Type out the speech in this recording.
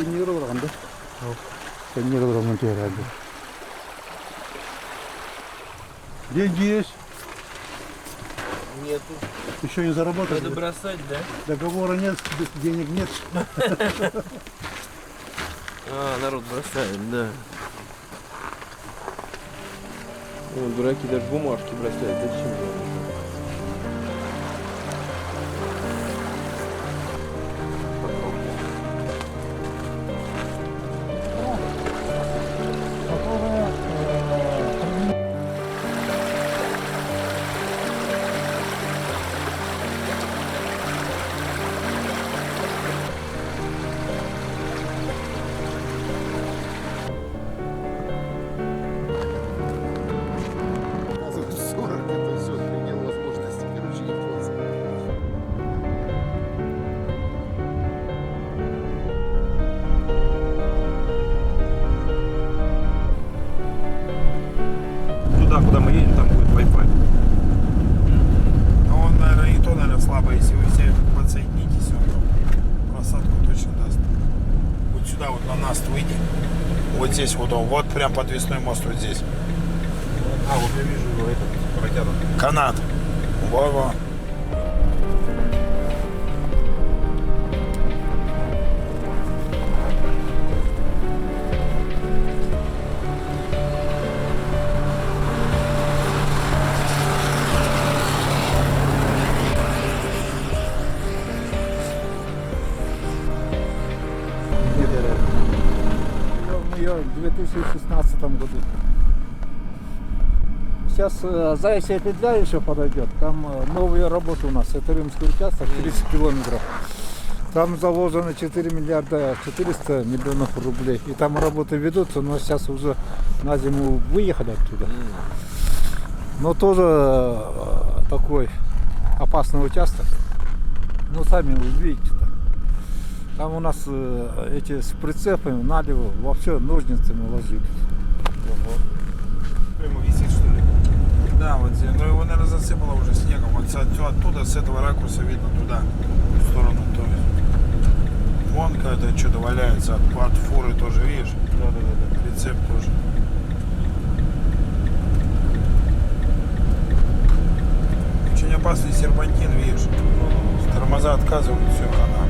Тонирован, да? Тонирован монтировать. Деньги есть? Нету. Еще не заработали? Надо бросать, да? Договора нет, денег нет. А, народ бросает, да. О, дураки даже бумажки бросают. Зачем же? Куда мы едем, там будет Wi-Fi. А он, наверное, и то, наверное, слабо, если вы все подсоединитесь, он просадку точно даст. Вот сюда вот на нас выйди. Вот здесь вот он, вот прям подвесной мост вот здесь. А, вот я вижу его, этот протянут. Канат. Во-во. В 2016 году. Сейчас Зайцы петля еще подойдет. Там новые работы у нас. Это римский участок, 30 километров. Там заложено 4 миллиарда 400 миллионов рублей. И там работы ведутся, но сейчас уже на зиму выехали оттуда. Но тоже такой опасный участок. Ну, сами увидите. Там у нас эти с прицепами налево вообще ножницами ложились. Прямо висит, что ли? Да, вот здесь. Но его, наверное, засыпало уже снегом. Вот оттуда, с этого ракурса видно туда, в сторону. То есть. Вон какое-то что-то валяется от фуры тоже, видишь? Да. Прицеп тоже. Очень опасный серпантин, видишь? Тормоза отказывают, все, хана.